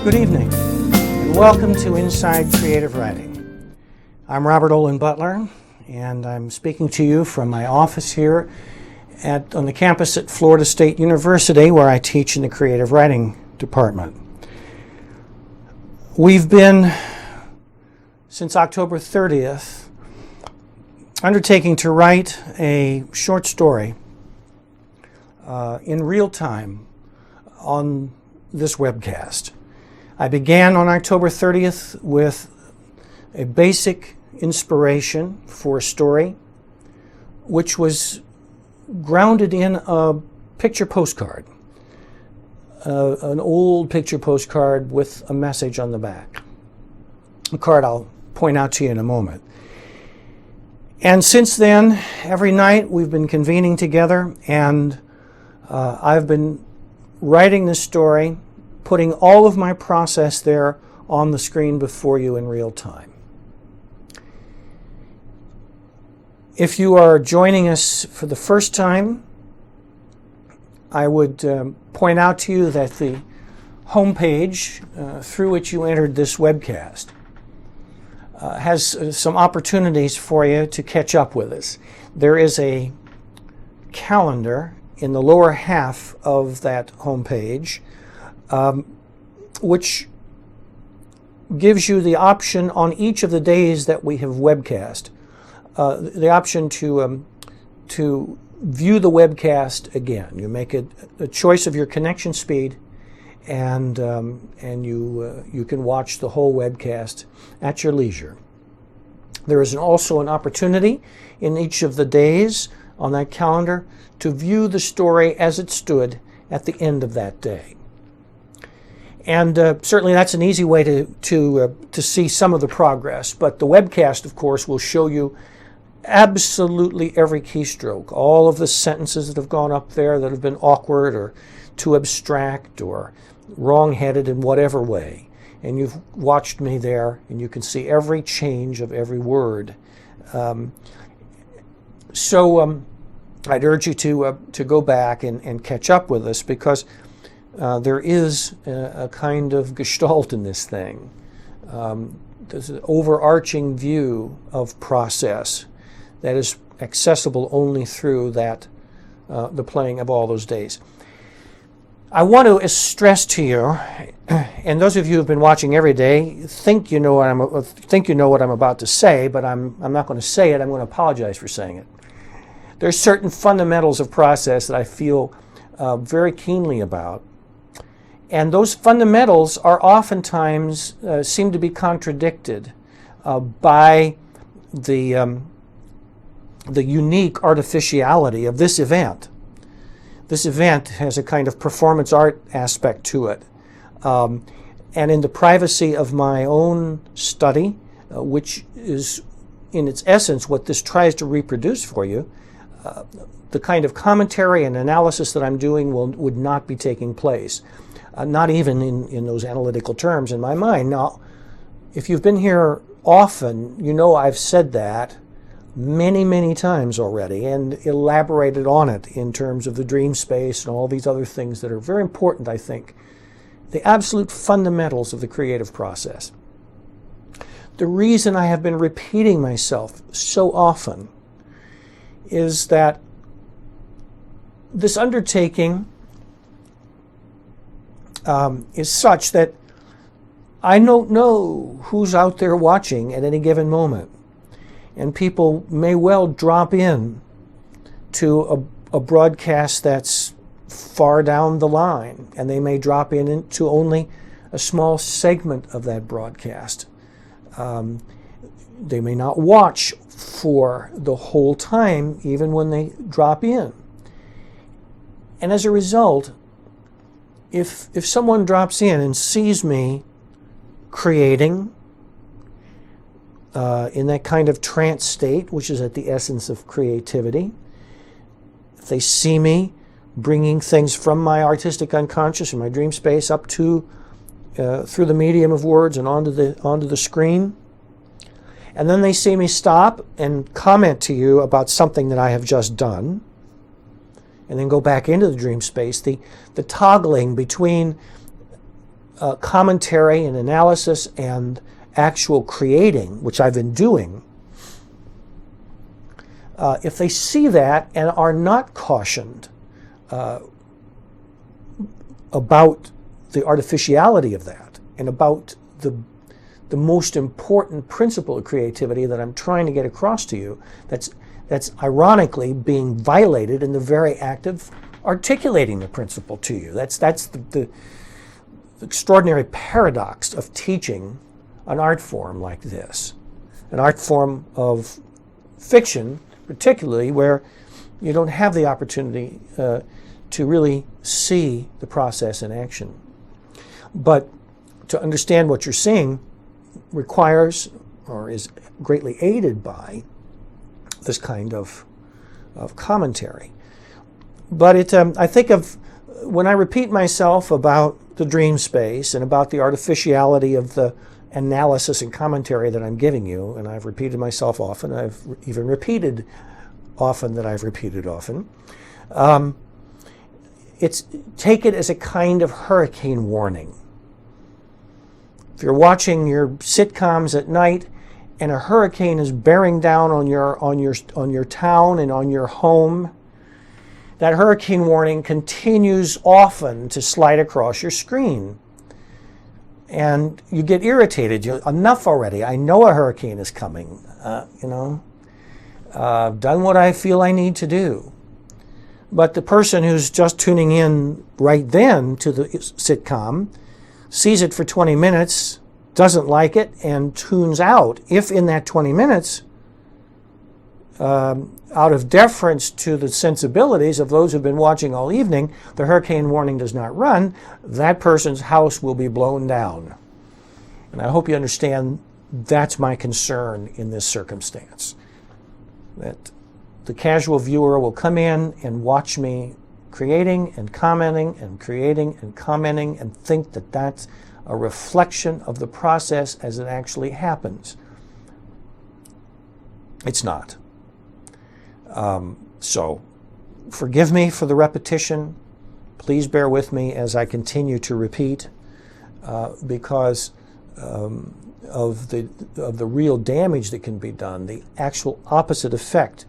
Good evening, and welcome to Inside Creative Writing. I'm Robert Olin Butler, and I'm speaking to you from my office here on the campus at Florida State University, where I teach in the Creative Writing Department. We've been, since October 30th, undertaking to write a short story in real time on this webcast. I began on October 30th with a basic inspiration for a story, which was grounded in a picture postcard, an old picture postcard with a message on the back. A card I'll point out to you in a moment. And since then, every night we've been convening together, and I've been writing this story, putting all of my process there on the screen before you in real time. If you are joining us for the first time, I would point out to you that the homepage through which you entered this webcast has some opportunities for you to catch up with us. There is a calendar in the lower half of that homepage, which gives you the option on each of the days that we have webcast, the option to view the webcast again. You make a choice of your connection speed, and you can watch the whole webcast at your leisure. There is also an opportunity in each of the days on that calendar to view the story as it stood at the end of that day. And certainly that's an easy way to see some of the progress. But the webcast, of course, will show you absolutely every keystroke, all of the sentences that have gone up there that have been awkward or too abstract or wrong-headed in whatever way. And you've watched me there, and you can see every change of every word. So I'd urge you to go back and catch up with us, because there is a kind of gestalt in this thing. There's an overarching view of process that is accessible only through that the playing of all those days. I want to stress to you, and those of you who have been watching every day think you know what I'm about to say, but I'm not going to say it. I'm going to apologize for saying it. There's certain fundamentals of process that I feel very keenly about. And those fundamentals are oftentimes seem to be contradicted by the unique artificiality of this event. This event has a kind of performance art aspect to it. And in the privacy of my own study, which is in its essence what this tries to reproduce for you, the kind of commentary and analysis that I'm doing would not be taking place. Not even in those analytical terms in my mind. Now, if you've been here often, you know I've said that many, many times already and elaborated on it in terms of the dream space and all these other things that are very important, I think. The absolute fundamentals of the creative process. The reason I have been repeating myself so often is that this undertaking is such that I don't know who's out there watching at any given moment. And people may well drop in to a broadcast that's far down the line, and they may drop into only a small segment of that broadcast. They may not watch for the whole time, even when they drop in. And as a result, if someone drops in and sees me creating in that kind of trance state, which is at the essence of creativity, if they see me bringing things from my artistic unconscious and my dream space up to through the medium of words and onto the screen, and then they see me stop and comment to you about something that I have just done, and then go back into the dream space, the toggling between commentary and analysis and actual creating, which I've been doing, if they see that and are not cautioned about the artificiality of that and about the most important principle of creativity that I'm trying to get across to you, that's ironically being violated in the very act of articulating the principle to you. That's the extraordinary paradox of teaching an art form like this, an art form of fiction, particularly where you don't have the opportunity to really see the process in action. But to understand what you're seeing requires, or is greatly aided by, this kind of commentary. But I think of, when I repeat myself about the dream space and about the artificiality of the analysis and commentary that I'm giving you, and I've repeated myself often, I've even repeated often that I've repeated often, take it as a kind of hurricane warning. If you're watching your sitcoms at night and a hurricane is bearing down on your town and on your home, that hurricane warning continues often to slide across your screen. And you get irritated. Enough already. I know a hurricane is coming. I've done what I feel I need to do. But the person who's just tuning in right then to the sitcom sees it for 20 minutes, doesn't like it, and tunes out. If in that 20 minutes, out of deference to the sensibilities of those who've been watching all evening, the hurricane warning does not run, that person's house will be blown down. And I hope you understand that's my concern in this circumstance. That the casual viewer will come in and watch me creating and commenting and creating and commenting and think that that's a reflection of the process as it actually happens. It's not. So forgive me for the repetition. Please bear with me as I continue to repeat because of the real damage that can be done. The actual opposite effect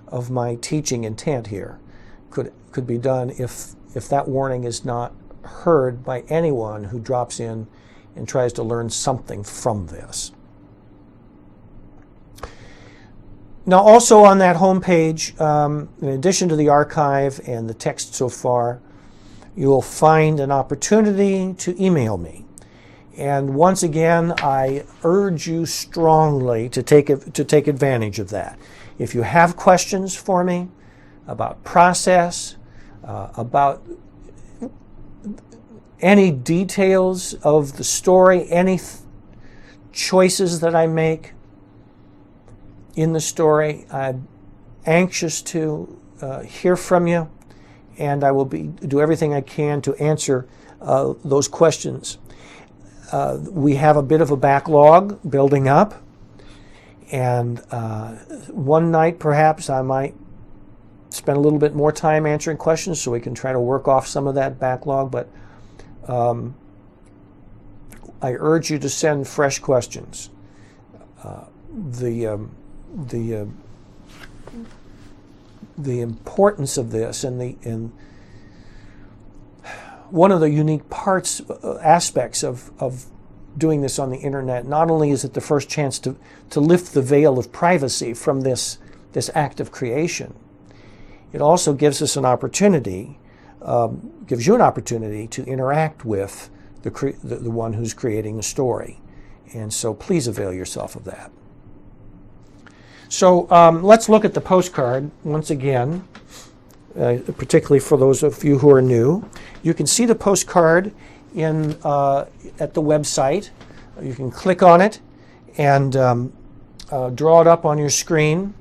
of my teaching intent here could be done if that warning is not heard by anyone who drops in and tries to learn something from this. Now, also on that homepage, in addition to the archive and the text so far, you will find an opportunity to email me. And once again, I urge you strongly to take advantage of that. If you have questions for me about process, about any details of the story, any choices that I make in the story, I'm anxious to hear from you, and I will do everything I can to answer those questions. We have a bit of a backlog building up, and one night perhaps I might spend a little bit more time answering questions so we can try to work off some of that backlog, but I urge you to send fresh questions. The importance of this and one of the unique aspects of doing this on the internet, not only is it the first chance to lift the veil of privacy from this act of creation, it also gives us an opportunity, gives you an opportunity to interact with the one who's creating the story. And so please avail yourself of that. So let's look at the postcard once again, particularly for those of you who are new. You can see the postcard at the website. You can click on it and draw it up on your screen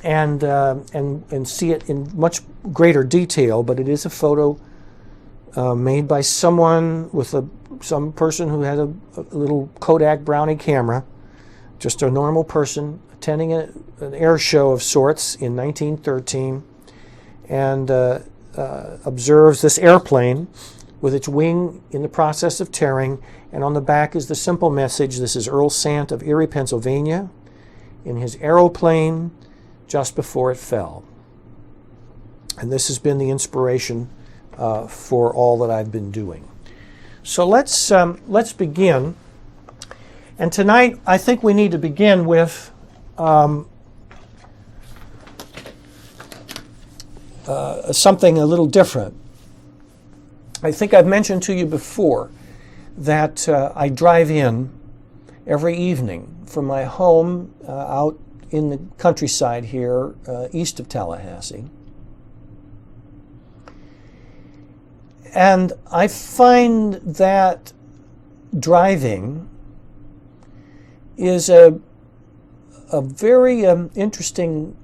and see it in much greater detail. But it is a photo made by someone with some person who had a little Kodak Brownie camera, just a normal person attending an air show of sorts in 1913, and observes this airplane with its wing in the process of tearing, and on the back is the simple message. This is Earl Sant of Erie, Pennsylvania, in his aeroplane just before it fell. And this has been the inspiration for all that I've been doing. So let's begin. And tonight, I think we need to begin with something a little different. I think I've mentioned to you before that I drive in every evening from my home out in the countryside here east of Tallahassee. And I find that driving is a very interesting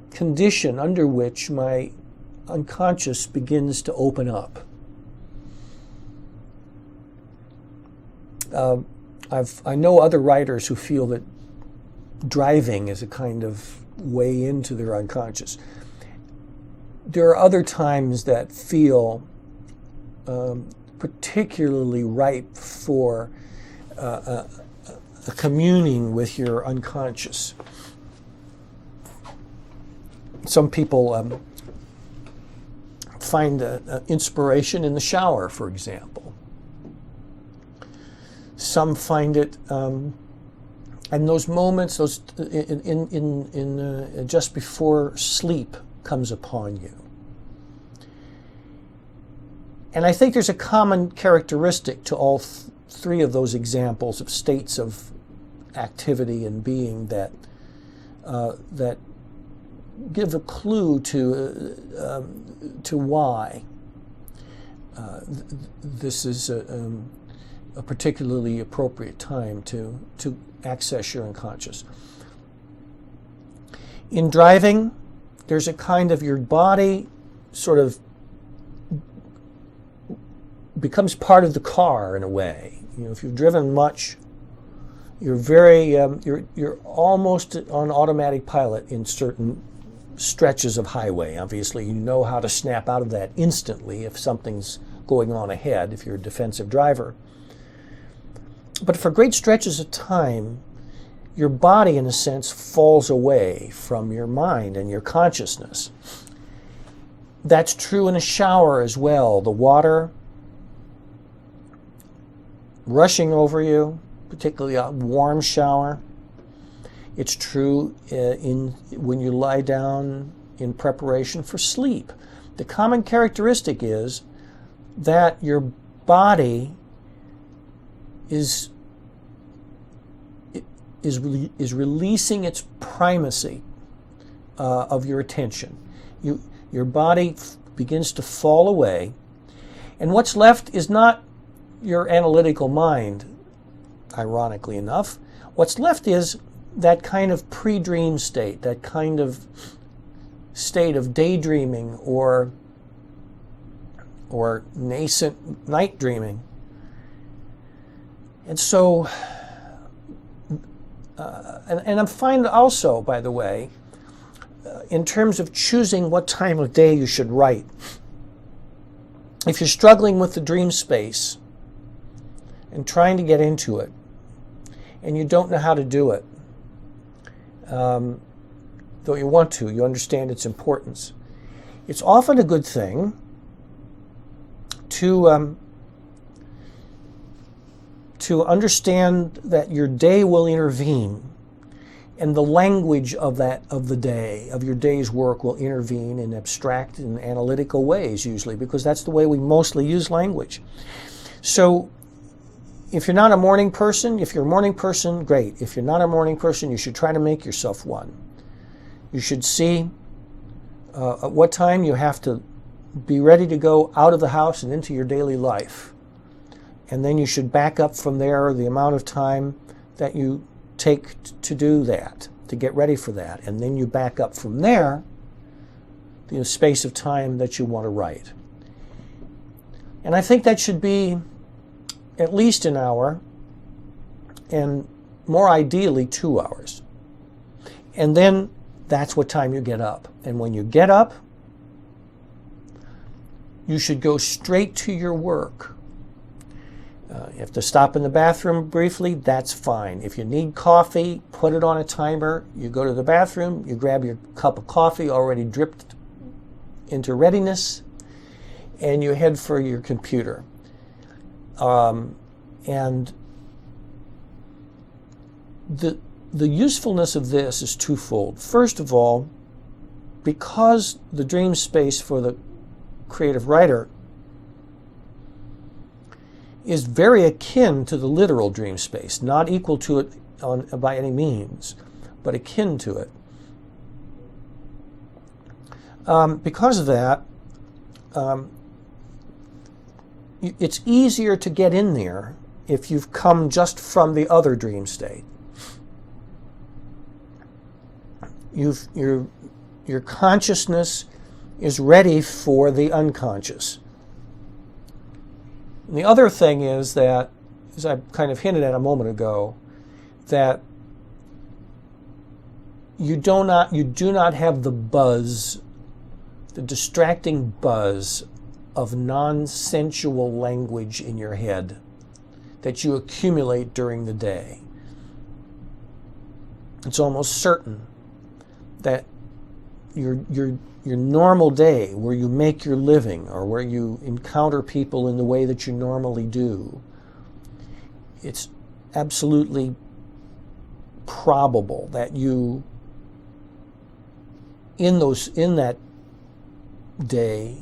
condition under which my unconscious begins to open up. I know other writers who feel that driving is a kind of way into their unconscious. There are other times that feel particularly ripe for a communing with your unconscious. Some people find inspiration in the shower, for example. Some find it in those moments, just before sleep comes upon you. And I think there's a common characteristic to all three of those examples of states of activity and being that give a clue to why this is a particularly appropriate time to access your unconscious. In driving, there's a kind of your body sort of becomes part of the car in a way. You know, if you've driven much, you're very you're almost on automatic pilot in certain stretches of highway. Obviously, you know how to snap out of that instantly if something's going on ahead, if you're a defensive driver. But for great stretches of time, your body, in a sense, falls away from your mind and your consciousness. That's true in a shower as well. The water rushing over you, particularly a warm shower. It's true when you lie down in preparation for sleep. The common characteristic is that your body is releasing its primacy of your attention. Your body begins to fall away, and what's left is not your analytical mind, ironically enough. What's left is that kind of pre-dream state, that kind of state of daydreaming or nascent night dreaming. And so, and I find also, by the way, in terms of choosing what time of day you should write, if you're struggling with the dream space and trying to get into it, and you don't know how to do it, though you want to, you understand its importance, it's often a good thing to understand that your day will intervene, and the language of the day, of your day's work, will intervene in abstract and analytical ways, usually, because that's the way we mostly use language. So if you're not a morning person, if you're a morning person, great. If you're not a morning person, you should try to make yourself one. You should see at what time you have to be ready to go out of the house and into your daily life. And then you should back up from there the amount of time that you take to do that, to get ready for that. And then you back up from there the space of time that you want to write. And I think that should be at least an hour, and more ideally 2 hours. And then that's what time you get up. And when you get up, you should go straight to your work. You have to stop in the bathroom briefly, that's fine. If you need coffee, put it on a timer. You go to the bathroom, you grab your cup of coffee already dripped into readiness, and you head for your computer. And the usefulness of this is twofold. First of all, because the dream space for the creative writer is very akin to the literal dream space, not equal to it by any means, but akin to it. Because of that, it's easier to get in there if you've come just from the other dream state. Your consciousness is ready for the unconscious. And the other thing is that, as I kind of hinted at a moment ago, that you do not have the buzz, the distracting buzz of non-sensual language in your head that you accumulate during the day. It's almost certain that your normal day, where you make your living or where you encounter people in the way that you normally do, it's absolutely probable that you, in that day,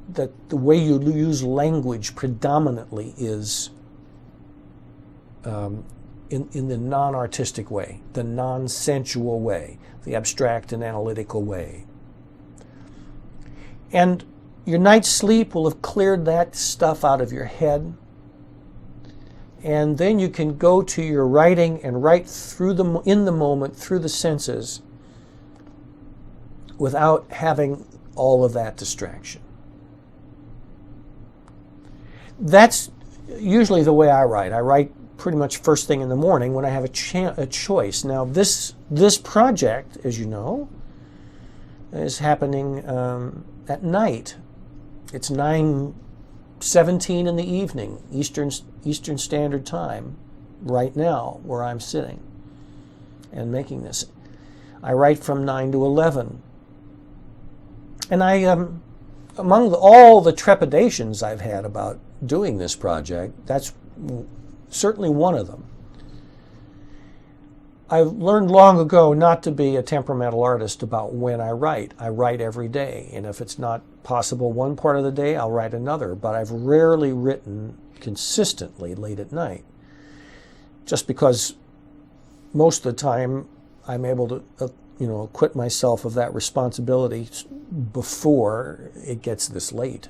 that the way you use language predominantly is in the non-artistic way, the non-sensual way, the abstract and analytical way. And your night's sleep will have cleared that stuff out of your head. And then you can go to your writing and write in the moment, through the senses, without having all of that distraction. That's usually the way I write. I write pretty much first thing in the morning when I have a choice. Now, this project, as you know, is happening at night. It's 9:17 in the evening, Eastern Standard Time, right now, where I'm sitting and making this. I write from 9 to 11. And I, among all the trepidations I've had about doing this project, that's certainly one of them. I learned long ago not to be a temperamental artist about when I write. I write every day, and if it's not possible one part of the day, I'll write another. But I've rarely written consistently late at night, just because most of the time I'm able to acquit myself of that responsibility before it gets this late.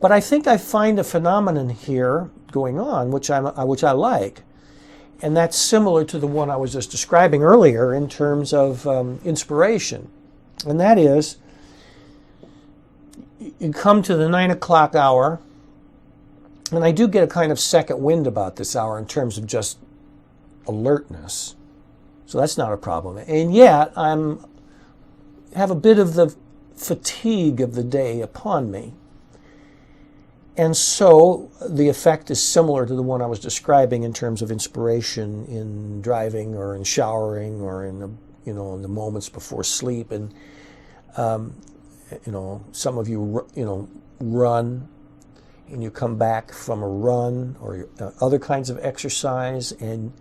But I think I find a phenomenon here going on, which I like, and that's similar to the one I was just describing earlier in terms of inspiration. And that is, you come to the 9 o'clock hour, and I do get a kind of second wind about this hour in terms of just alertness. So that's not a problem. And yet, have a bit of the fatigue of the day upon me. And so the effect is similar to the one I was describing in terms of inspiration in driving or in showering or in the moments before sleep. And some of you run, and you come back from a run or other kinds of exercise, and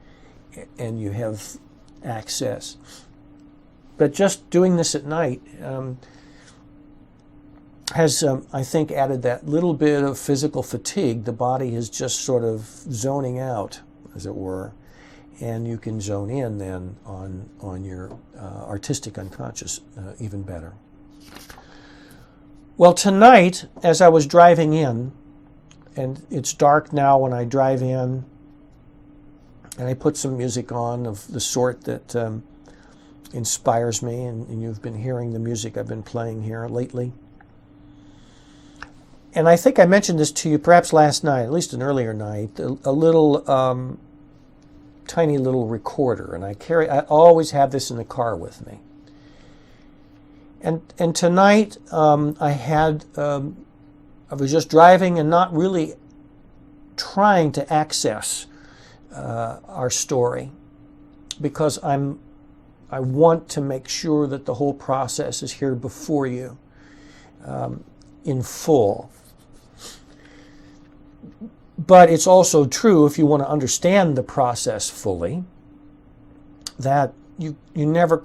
you have access. But just doing this at night has, I think, added that little bit of physical fatigue. The body is just sort of zoning out, as it were, and you can zone in then on your artistic unconscious even better. Well, tonight, as I was driving in, and it's dark now when I drive in, and I put some music on of the sort that inspires me, and you've been hearing the music I've been playing here lately. And I think I mentioned this to you perhaps last night, at least an earlier night, a little tiny little recorder, and I always have this in the car with me. And tonight I was just driving and not really trying to access our story, because I want to make sure that the whole process is here before you in full. But it's also true, if you want to understand the process fully, that you never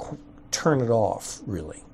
turn it off, really.